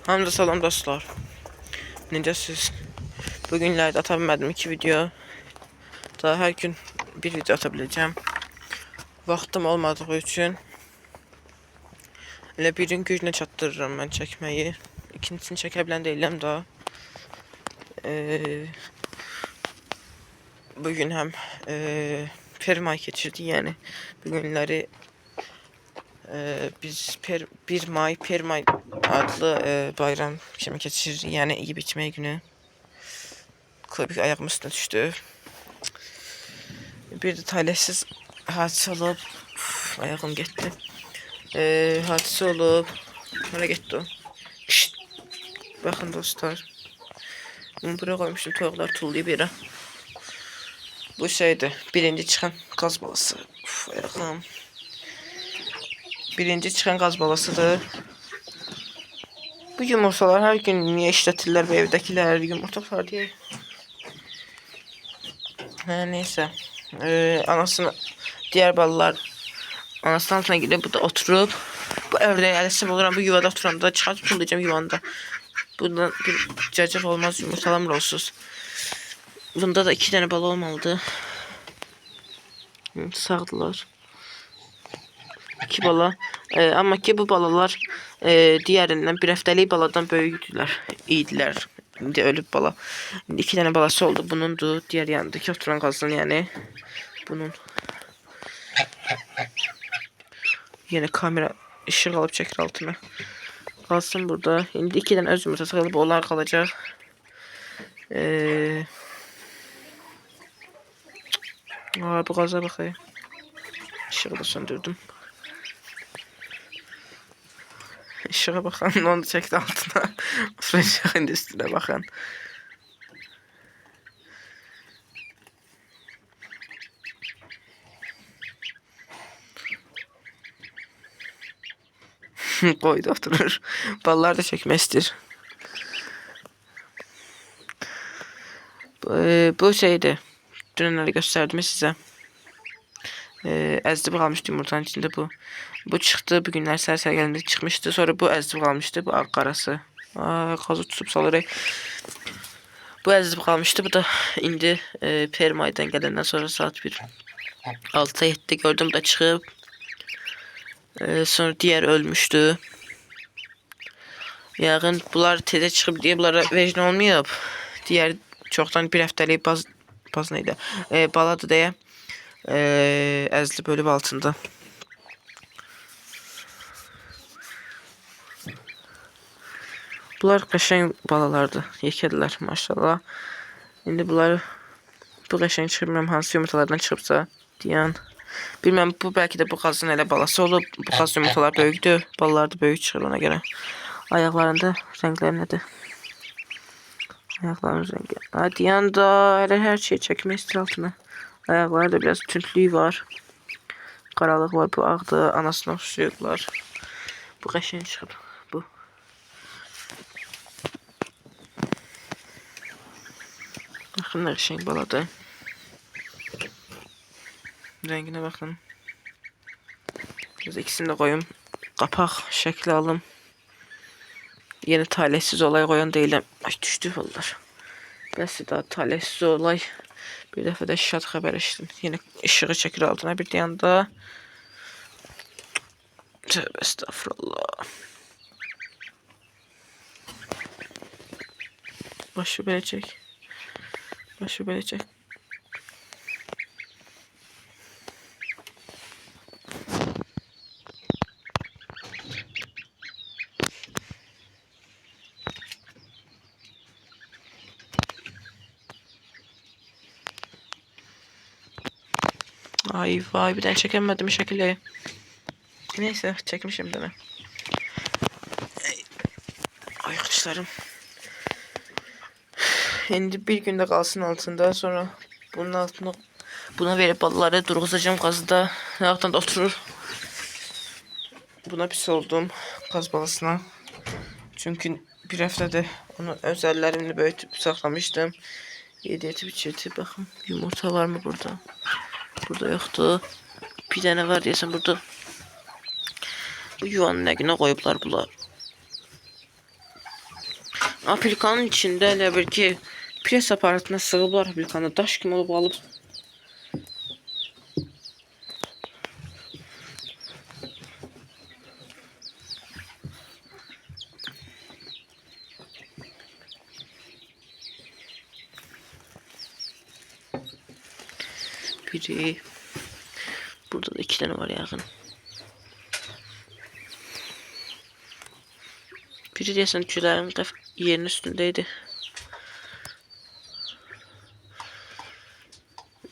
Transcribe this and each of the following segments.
Hamza salam dostlar. Necəsiz? Bugünlerde ata bilmədim 2 video. Daha her gün bir video atabileceğim. Vaxtım olmadığı üçün elə birin gücünə çatdırıram mən çəkməyi. İkincisini çəkə bilən deyiləm daha. Bugün hem permay keçirdik, yəni bugünləri biz 1 may permay adlı bayram kimi keçiririk, yəni yeyib içmək günü. Kubik ayağımın üstüne düştü. Bir de talihsiz hadise olup ayağım gitti. Hadise olup nereye gitti o? Şşt. Bakın dostlar. Bunu buraya koymuştum, tavuklar tullayıp yere. Bu şeydi, birinci çıkan gaz balası. Ayağım. Birinci çıkan gaz balasıdır. Bu yumurtalar her gün niye işletirler bu evdekiler yumurtalar diye. Neyse. Anasını diğer balalar anasının altına gidip bu da oturup bu evde yerleşim olurum, bu yuvada oturanda çıkartıp tullayacağım yuvanda. Bundan bir cacık olmaz, yumurtalamır olsuz. Bunda da 2 tane bala olmalıdır. Sağdılar. 2 bala. Ama ki bu balalar diğerinden bir həftəlik baladan böyüdüler. İyiydiler. İndi ölüb bala. İndi 2 tane balası oldu. Bunundu. Diğer yanındaki oturan kalsın yani. Bunun. Yine kamera ışık alıp çekir altına. Kalsın burada. İndi 2 tane öz yumurtası kalıp onlar kalacak. Bu gaza bakayım. Işığı da söndürdüm. Işığa bakan onu çekti altına. Işığın üstüne bakan. Koydu oturur. Ballar da çekmezdir. Bu şeydi. Dünenleri gösterdim size. Əzdib kalmıştı yumurtanın içinde bu. Bu çıktı. Bugünler sər geldi çıkmıştı. Sonra bu əzdib kalmıştı. Bu ağ qarası. Qazı tutup salır. Bu əzdib kalmıştı. Bu da indi permaydan gelenden sonra saat 1. 6'a 7 gördüm da çıkıp. Sonra diğer ölmüştü. Yağın bunlar teze çıkıp diye bunlara vecin olmayıp. Diğer çoktan bir həftəlik baz neydi? Baladı diye. Əzli bölüb altında. Bunlar qəşəng balalardı. Yekədilər maşallah. İndi bunlar bu qəşəng çıxmıram hansı yumurtalardan çıxıbsa deyən. Bilmem bu belki de bu qazın elə balası olub. Bu qaz yumurtalar böyükdür. Balalar da böyük çıxır ona göre. Ayaqlarında renkləri nədir? Ayaqlarının rengi. Deyən da elə hər şeyi çəkmək istir altına. Ayaqlarda biraz tüntlüyü var. Qaralıq var. Bu ağdı. Anasına oxşayırlar. Bu qəşəng çıxır. Bu. Baxın nə qəşəng baladır. Rengine bakın. Biraz ikisini de koyayım. Kapak şekli alım. Yeni talihsiz olay koyan değilim. Ay düştü vallahi. Bəs daha talihsiz olay. Bir dəfə də şad xəbər eşitdim. Yine ışığı çəkir altına bir yanda. Tövbe estağfurullah. Başı belə çək. Başı belə çək. Ay vay bir tane çekemedim şekilde. Neyse çekmişim değil mi? Ay kışlarım. Şimdi bir günde kalsın altında sonra bunun altına buna verip balıları durguzacağım gazda. Altında oturur. Buna pis oldum gaz balasına. Çünkü bir haftada onu özellerimle büyütüp saklamıştım. Yedi içirtip bakın yumurta var mı burada? Burada yoktu. Bir tane var diyesen burada. Bu yuvanın ne güne koyuplar bunlar. Apilikanın içində elə bir ki, pres aparatına sığıblar apilikanı. Daş kimi olub alıb. Biri. Burada da 2 tane var yaxın. Biri deyəsən cülərin yerinin üstündeydi.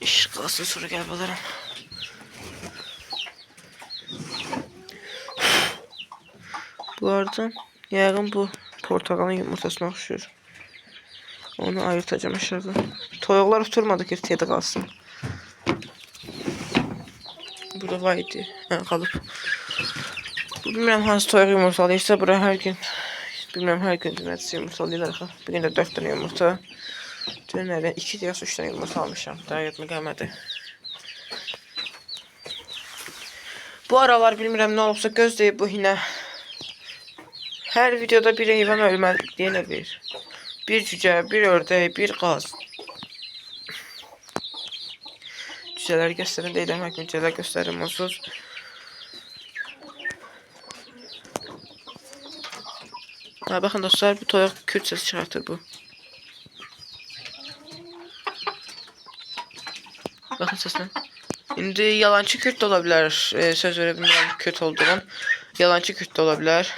İşıq qalsın, sonra gəlib alaram. Bu arada yəqin bu portakalın yumurtasına oxşuyur. Onu ayırtacağım aşağı. Toyuqlar oturmadı ki, teydə qalsın. Burada var idi. Hə, qalıb. Bilmirəm hansı toyuq yumurtalayırsa bura hər gün. Bilmirəm hər gün deməsi yumurtalayırlar. Bir gün də 4 tane yumurta. Dünərdən 2 ya 3 tane yumurta almışam. Daha yadıma gəlmədi. Bu aralar bilmirəm nə olubsa gözləyib bu hinə. Hər videoda bir heyvan ölməli deyənə bir. Bir cücə, bir ördək, bir qaz. Cücələri göstərin deyiləm, hər gün cücələr göstərim onsuz. Ha, baxın dostlar, bu toyuq kürt səsi çıxartır bu. Baxın səsinə. İndi yalancı kürt də ola bilər. Söz verə bilmirəm kürt olduğun. Yalancı kürt də ola bilər.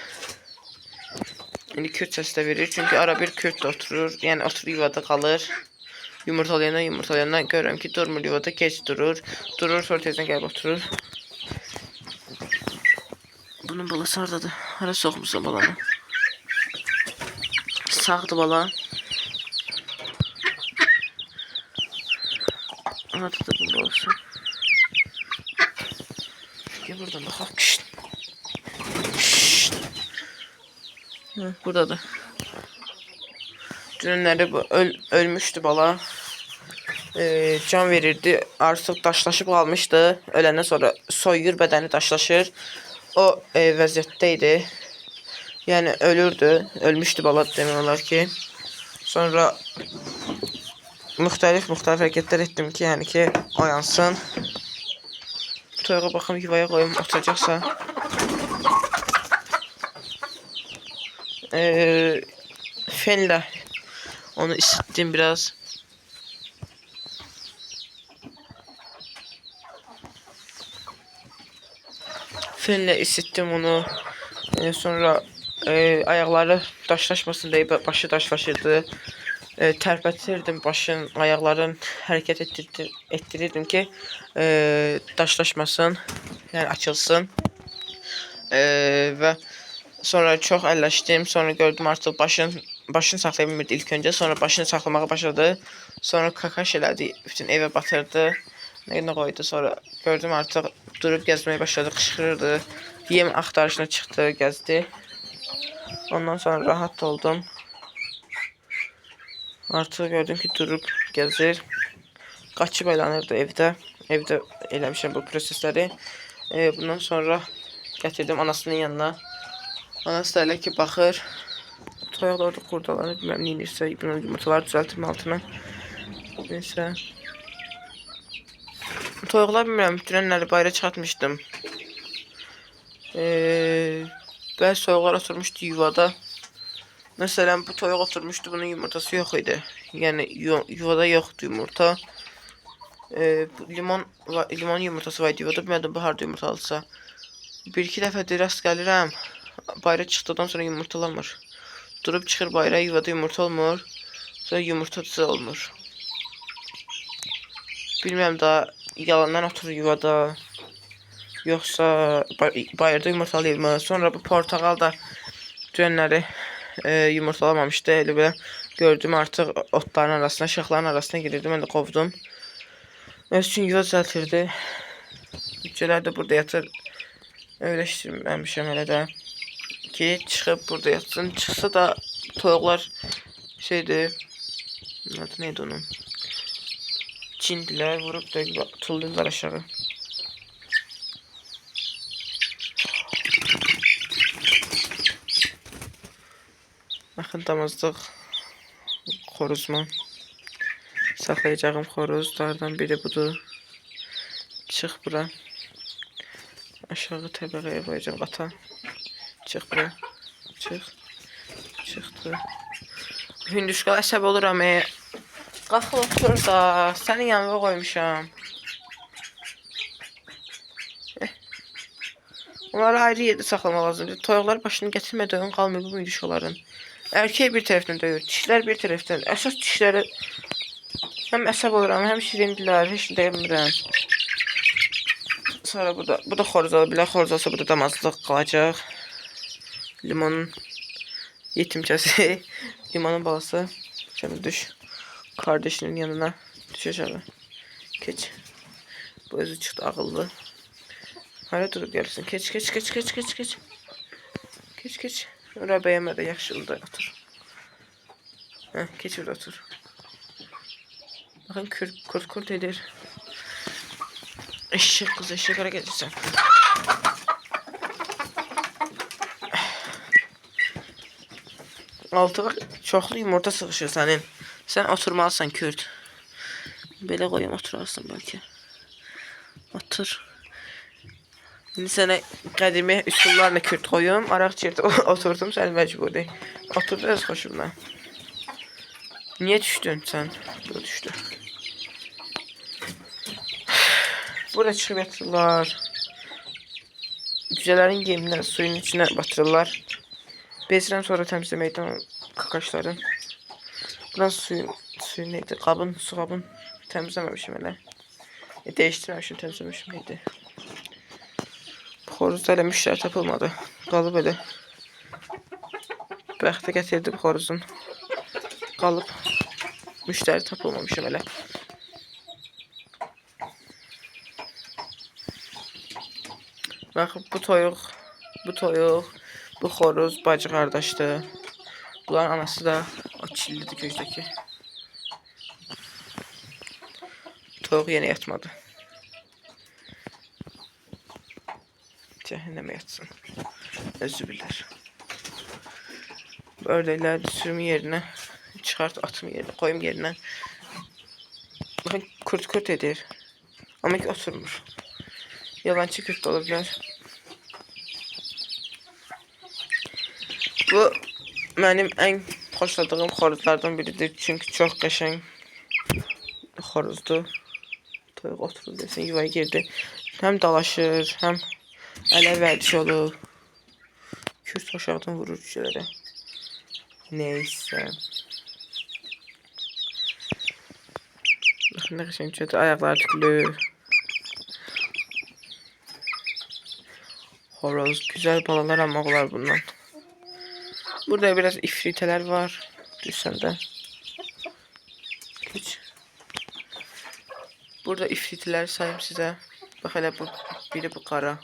İndi kürt səsi də verir. Çünki ara bir kürt də oturur. Yəni oturur yuvada qalır. Yumurtalayana görürəm ki, durmur yuvada, gec durur. Durur, sonra tezdən gəlib oturur. Bunun balası hardadır? Hara soxmuşsan balanı? Sağdır bala. Hardadır bunun balası? Gel buradan baxaq. Şşt. Şşt. Hı, buradadır. Dünənləri bu ölmüşdü bala. Can verirdi. Artıq daşlaşıb qalmışdı. Öləndən sonra soyuyur, bədəni daşlaşır. O vəziyyətdə idi. Yəni ölürdü. Ölmüşdü bala demək olar ki. Sonra müxtəlif hərəkətlər etdim ki, yəni ki, oyansın. Toyuğa baxım, yuvaya qoyum, oturacaqsa. Fenlə onu isitdim biraz. Fenlə isitdim onu. Sonra ayaqları daşlaşmasın deyə başı daşlaşırdı. Tərpətirdim başın, ayaqların hərəkət etdirirdim ki, daşlaşmasın, yəni açılsın. Və sonra çox əlləşdim. Sonra gördüm artıq başını saxlaya bilmirdi ilk öncə. Sonra başını saxlamağa başladı. Sonra kakaş elədi, bütün evə batırdı. Nə qoydu. Sonra gördüm artıq durub gəzməyə başladı, qışqırırdı. Yem axtarışına çıxdı, gəzdi. Ondan sonra rahat oldum. Artıq gördüm ki, durub gəzir. Qaçıb elanırdı evdə. Evdə eləmişəm bu prosesləri. Bundan sonra gətirdim anasının yanına. Anası da elə ki, baxır. Toyuq da orada qurdalanır. Bilməm, neyirsə, yumurtaları düzəltirmə altına. Neysə. Toyuqlar bilmirəm, dünənləri bayra çıxartmışdım. Bəzi toyuqlar oturmuşdu yuvada. Məsələn, bu toyuq oturmuşdu, bunun yumurtası yox idi. Yəni, yuvada yoxdu yumurta. Limon yumurtası var idi yuvada, bilmədim, bu harada yumurtalısa. Bir-iki dəfədir rast gəlirəm. Bayra çıxdıqdan sonra yumurtalamır. Durub çıxır bayra, yuvada yumurta olmur. Sonra yumurtası olmur. Bilmirəm daha yalandan oturur yuvada. Yoxsa bayırda yumurtalayır mı? Sonra bu portakal da dünənləri yumurtalamamışdı. Elə belə gördüm artıq otların arasına, şaxların arasına girirdi. Mən də qovdum. Öz üçün yuva düzəltirdi. Cücələr də burada yatır. Öyrəşdirməmişəm elə də ki, çıxıb burada yatsın. Çıxsa da toyuqlar şeydir. Adı neydi onun? Cindilər vurub da tullurlar aşağı. Bakın damızlıq xoruzma. Saxlayacağım xoruzlardan biri budur. Çıx bura. Aşağı təbəqəyə qoyacağım qata. Çıx bura. Çıx. Çıxdı. Hündüşqal əsəb oluram. Qalxıl otur da. Sənin yanına qoymuşam. Onları ayrı yerdə saxlamaq lazımdır. Toyuqlar başını gətirmədən qalmıyor bu hündüşqaların. Erkek bir tərəfdən döyür, dişlər bir tərəfdən. Əsas dişləri həm əsəb oluram, həm şirindirlər, heç nə demirəm. Sonra bu da xoruz ola bilər, xoruz olsa bu da damazlıq qalacaq. Limonun yetimçəsi, limonun balası. Şimdi düş, kardeşinin yanına düş aşağı. Keç. Bu özü çıxdı ağıllı. Hara durub gəlsin, keç. Keç. Ora bəyənmədə yaxşılıdır, otur. Hə, keç orada otur. Bakın kurt edir. Eşek kız, eşek hara gedirsən. Altığa çoxlu yumurta sıxışır sənin. Sən oturmalısan kürt. Belə qoyum oturarsan bəlkə. Otur. İndi sənə qədimi üsullarla kürt qoyum. Araq çirdə oturdum, sən məcbur deyil. Otur biraz xoşumdan. Niye düşdün sən? Bu düşdü. Burada çıxıb yatırırlar. Cücələrin yemindən suyun içine batırırlar. Bezirəm sonra təmizləməkdən kakaşları. Buradan suyun neydi? Su qabın təmizləməmişim elə. Değiştirməmişim, təmizləmişim neydi? Xoruzda elə müştəri tapılmadı. Qalıb elə. Bəxtə gətirdi bu xoruzun. Qalıb. Müştəri tapılmamışım elə. Baxın bu toyuq, bu xoruz bacı qardaşdır. Bunların anası da o çillidir gözdəki. Toyuq yenə yatmadı. Cəhənnəmə yatsın. Özü bilər. Ördəkləri sürüm yerinə çıxart, atım yerinə, koyum yerinə. Bakın kurt edir. Amma ki oturmur. Yabancı kurt da ola bilər. Bu mənim ən xoşladığım xoruzlardan biridir. Çünki çox qəşəng xoruzdur. Toyuq oturur desən, yuvaya girdi. Həm dalaşır, həm ələ vərdiş olur. Kürt aşağıdan vurur cücələrə. Neysə. Baxın nə qəşəng cücədir, ayaqları tüklü. Horoz, güzel balalar almaq olar bundan. Burada biraz ifritələr var. Düşsən də. Geç. Burada ifritələri sayım sizə. Bax elə bu, biri bu qara.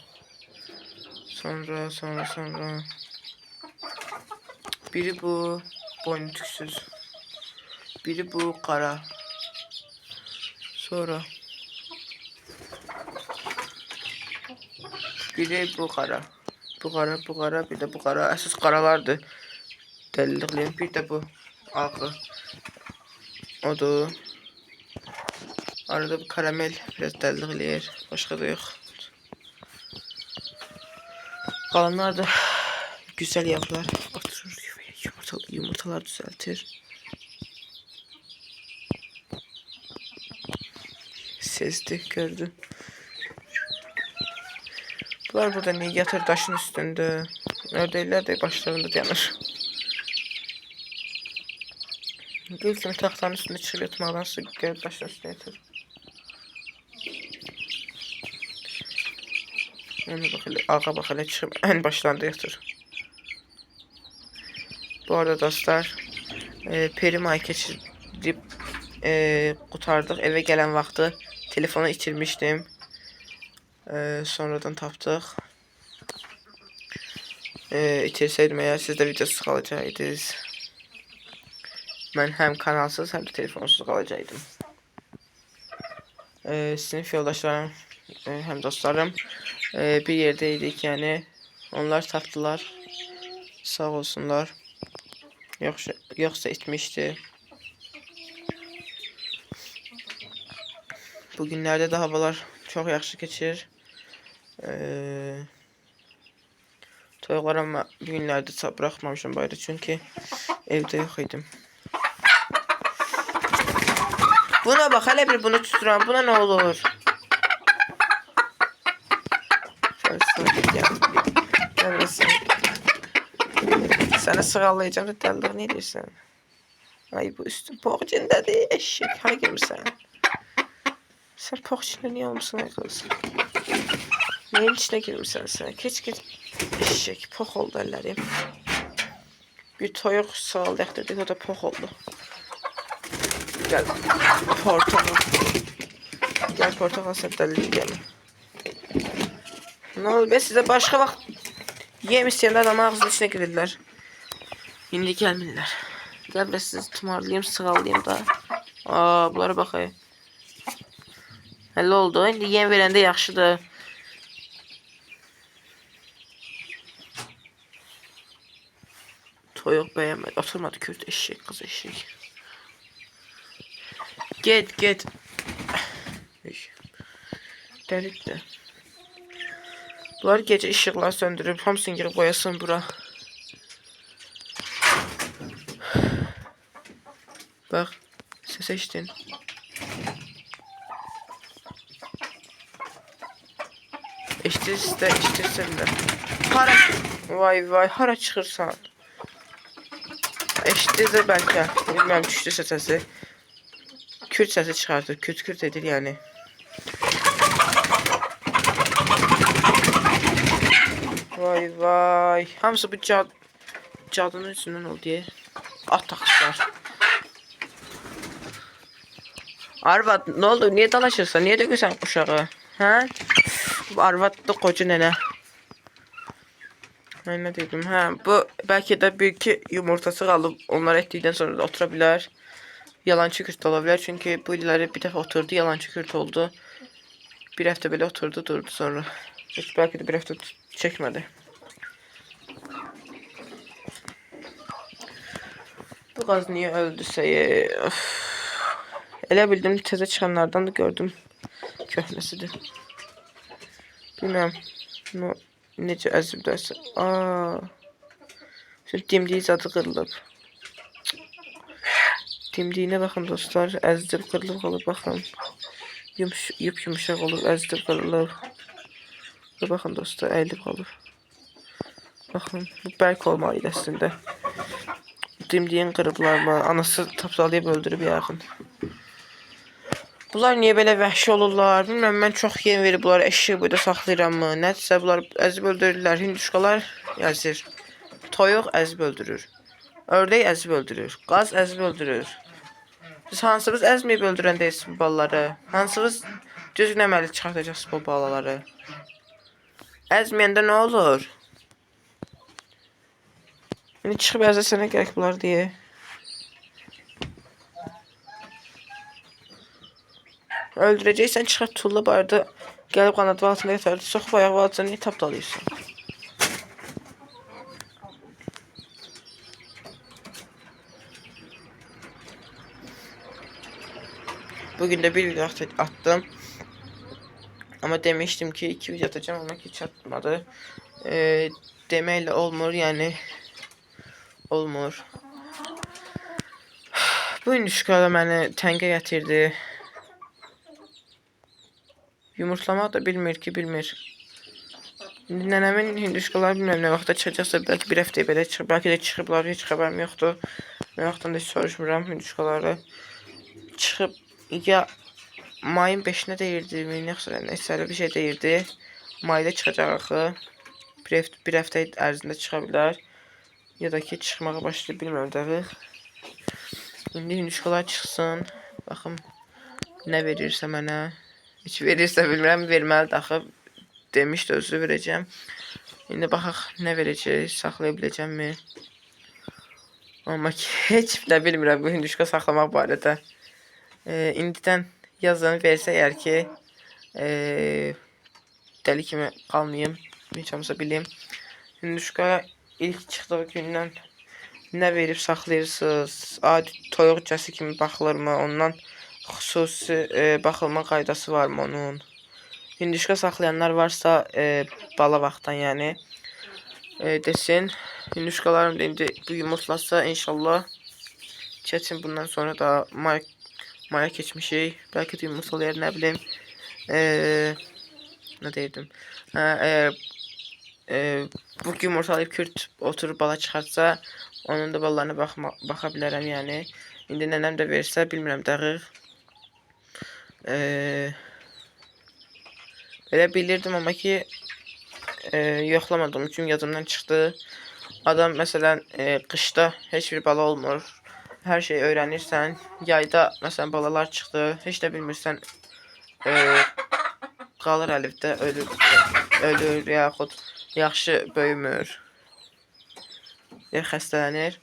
Sonra. Biri bu boynu tüksüz. Biri bu qara. Sonra. Biri bu qara. Bu qara, bir də bu qara. Əsas qaralardır. Dəlilikliyim. Bir də bu ağı. Odur. Arada bu karamel biraz dəlilik eləyir. Başqa da yox. Qalanlar da güzel yavrular. Oturur yumurtalar düzeltir. Sezdi, gördü. Bunlar burada niye yatır daşın üstünde. Ördəklər de başlarında dayanır. Gül kimi taxtanın üstünde çıxıb yatmaqdansa gəlib daşın üstünde yatır. Ona bax elə, ağa bax elə çıxıb ən başlarında yatır. Bu arada dostlar, Peri ay keçirib qutardıq. Evə gələn vaxtı telefonu itirmişdim. Sonradan tapdıq. İtirsəydim əgər siz də videosuz qalacaqdınız. Mən həm kanalsız, həm də telefonsuz qalacaqdım. Sinif yoldaşlarım, həm dostlarım bir yerdəydik, yəni onlar tapdılar. Sağ olsunlar. Yoksa itmişti. Bugünlerde de havalar çok yaxşı geçir. Toyuqları ama bugünlerde bırakmamışım bayra çünkü evde yok idim. Buna bak, hele bir bunu tuturam. Buna ne olur? Sana sığallayacağım da dəldir, ne diyorsun? Ay bu üstün poğ içindedir eşek. Hara girmişsən? Sen poğ içinde niye olmuşsun ay kız? Neyin içine girmişsən sen? Keç eşek. Poğ oldu ellerim. Bir toyuq sığaldıq dedik, o da poğ oldu. Gel portakal. Gel portakal sen dəliyim gəlin. Ne oldu be, size başka vaxt yem istəyəndə adam ağzının içine girirlər. İndi gəlmirlər. Gəl biraz sizi tumarlayayım, sığallayayım da. Bunlara baxayım. Həll oldu. İndi yem verəndə yaxşıdır. Toyuq bəyənmədi. Oturmadı kürt eşek, qız eşek. Get. Dəlik də. Bunlar gece ışıqları söndürüb, hamısını girib qoyasın bura. Bak, ses eşitdin. Eşitirsən də. Hara? Vay, hara çıxırsan? Eşitdirsə bəlkə. Bilməm, düşdüsə səsi. Kürt səsi çıxardır, kürt edir yəni. Vay. Hamısı bu cadının üstündən oldu diye. At taxışlar. Arvad, ne oldu? Niye dalaşırsan? Niye dökürsən uşağı? Ha? Bu arvadlı qoca nənə. Ne dedim? Ha, bu belki de büyük yumurtası qalıb. Onları etdikdən sonra da otura bilər. Yalancı kürt ola bilər. Çünkü bu illəri bir dəfə oturdu, yalancı kürt oldu. Bir həftə belə oturdu, durdu sonra. Heç belki de bir həftə çəkmədi. Bu qaz niye öldüsə? Elə bildim təzə çıxanlardan da gördüm. Köhnəsidir. Bilməm. Necə əzib dərsə. Şimdi dimdiyi zadı qırılıb. Dimdiyinə baxın dostlar. Əzilib qırılıb qalıb baxın. Yumuşaq olub, əzilib qırılıb. Baxın dostlar, əyilib qalıb. Baxın, bu bərk olmalıydı əslində. Dimdiyin qırıblar mı? Anası tapdalayıb öldürüb yəqin. Bunlar niye böyle vəhşi olurlar? Bilmem, mən çox yem verib bunları eşeği boyda saxlayıram mı? Nədirsə bunlar əzib öldürürlər. Hinduşkalar yazır. Toyuq əzib öldürür. Ördək əzib öldürür. Qaz əzib öldürür. Siz hansınız əzməyib öldürən deyilsiniz bu balaları? Hansınız düzgün əməli çıxartacaqsınız bu balaları? Əzməyəndə nə olur? İndi çıxıb əzəsənə gərək bunlar deyə. Öldürəcəksən, çıxıb tulla barda gəlib qanadı altında yatırdı. Soxub ayağı altında niyə tapdalıyırsan? Bugün de bir video attım. Ama demiştim ki 2 video atacağım ama hiç atmadı. Demeyle olmur yani. Olmur. Bu induşkada məni təngə gətirdi. Yumurtlamaq da bilmir ki, bilmir. Nənəmin hinduşkaları bilməm nə vaxta çıxacaqsa, belki bir həftəyə belə çıxıb, belki də çıxıblar, heç xəbərim yoxdur. Nə vaxtdan da heç soruşmuram hinduşkaları. Çıxıb ya mayın 5-nə deyirdi, yoxsa nəsə bir şey deyirdi. Mayda çıxacaq axı. Bir həftə ərzində çıxa bilər. Ya da ki çıxmağa başlayıb, bilmirəm dəqiq. İndi hinduşkalar çıxsın. Baxım nə verirsə mənə. Hiç verirsə bilmirəm, verməlidir axı. Demişdi, özü verəcəm. İndi baxaq nə verəcək, saxlaya biləcəmmi? Amma ki, heç də bilmirəm bu hinduşka saxlamaq barədə. İndidən yazın versə əgər ki, dəli kimi qalmayayım, heç olmasa bileyim. Hinduşka ilk çıxdığı gündən nə verib saxlayırsınız? Adi toyuq cəsi kimi baxılırmı? Ondan xüsusi baxılma qaydası varmı onun? Hinduşka saxlayanlar varsa bala vaxtdan yəni desin. Hinduşkalarım da indi bu yumurtlasa inşallah keçin bundan sonra da maya keçmişik. Bəlkə də yumurtlayar, nə bilim. Nə deyirdim? Əgər bu yumurtalayıb Kürt oturub bala çıxartsa, onun da balalarına baxa bilərəm yəni. İndi nənəm də versə, bilmirəm dəqiq. Belə bilirdim amma ki yoxlamadığım üçün yadımdan çıxdı. Adam məsələn qışda heç bir bala olmur. Hər şey öyrənirsən. Yayda məsələn balalar çıxdı. Heç də bilmirsən qalır əlifdə, ölür yaxud yaxşı böyümür. Xəstələnir.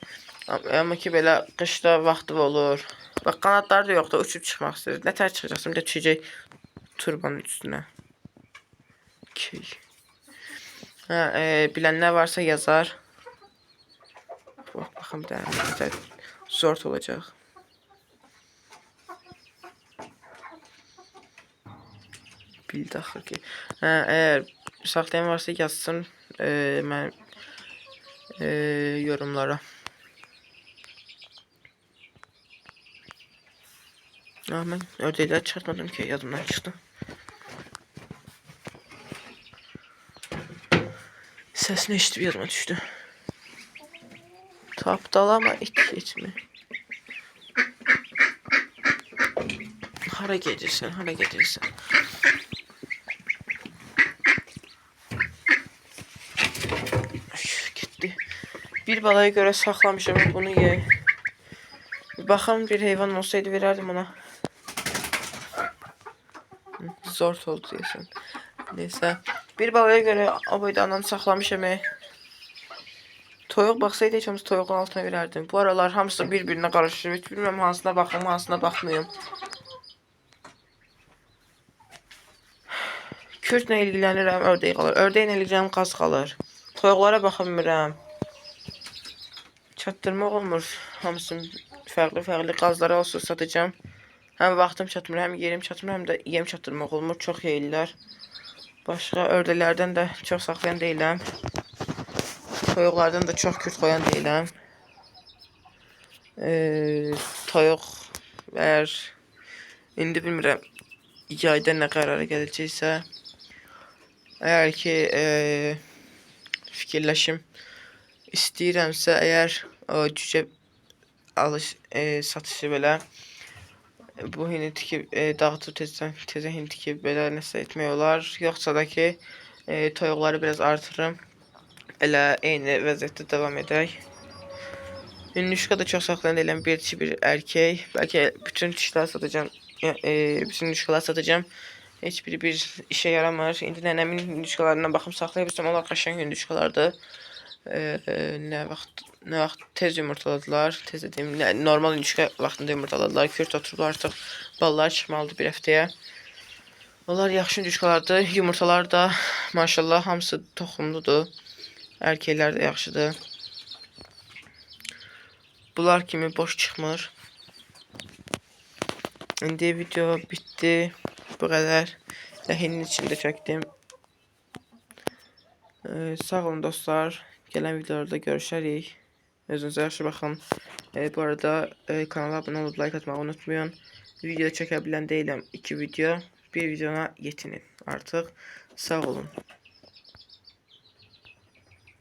Amma ki belə qışda vaxtı olur. Bax qanadları da yoxdur, uçub çıxmaq istəyir. Nətər çıxacaqsın? Bir də düşəcək turbanın üstünə. Bilənlər varsa yazar. Baxın bir dənə zor olacaq. Bildi axır ki. Əgər saxlayan varsa yazsın mənim yorumlara. Mən ördəkləri çıxartmadım ki, yadımdan çıxdı. Səsini eşitib yadıma düşdü. Tapdalama itmi. Hara gedirsən, hara gedirsən? Getdi. Bir balaya görə saxlamışam, bunu ye. Baxım bir heyvan olsaydı verərdim ona. Zor oldu deyəsən. Neysə. Bir balaya görə o boyda ananı saxlamışam. Toyuq baxsaydı heç hamısı toyuğun altına verərdim. Bu aralar hamısı bir-birinə qarışır. Heç bilmirəm hansına baxım, hansına baxmayım. Kürtlə ilgilənirəm, ördək qalır. Ördəklə ilgilənirəm, qaz qalır. Toyuqlara baxa bilmirəm. Çatdırmaq olmur. Hamısını fərqli qazlara olsun satacağım. Həm vaxtım çatmır, həm yerim çatmır, həm də yem çatdırmaq olmur. Çox yeyirlər. Başqa ördəklərdən də çox saxlayan deyiləm. Toyuqlardan da çox kürt qoyan deyiləm. Toyuq əgər indi bilmirəm yayda nə qərara gələcəksə, əgər ki fikirləşim istəyirəmsə, əgər o cücə satışı belə bu hindi tikib dağıtıb tezə hindi tikib belə nəsə etmək olar. Yoxsa da ki toyuqları biraz artırım. Elə eyni vəziyyətdə davam edək. Hinduşka da çox saxlayan deyiləm. Bir dişi, bir erkək. Bəlkə bütün dişləri satacağım. Bütün hinduşkaları satacağım. Heç biri bir işə yaramır. İndi nənəmin hinduşkalarından baxım saxlaya bilsəm, onlar qəşəng hinduşkalardır. Nə vaxt tez yumurtaladılar. Tez dediyim, normal hinduşka vaxtında yumurtaladılar. Kürt oturublar artıq. Balları çıxmalıdır bir həftəyə. Onlar yaxşı hinduşkalardır. Yumurtalar da maşallah hamısı toxumludur. Erkəklər də yaxşıdır. Bunlar kimi boş çıxmır. İndi video bitdi. Bu qədər. Ləhinin içində çəkdim. Sağ olun dostlar. Gələn videolarda görüşərik. Özünüzə yaxşı baxın. Bu arada kanala abunə olub like atmağı unutmayın. Video çəkə bilən deyiləm. 2 video. Bir videona yetinin artıq. Sağ olun.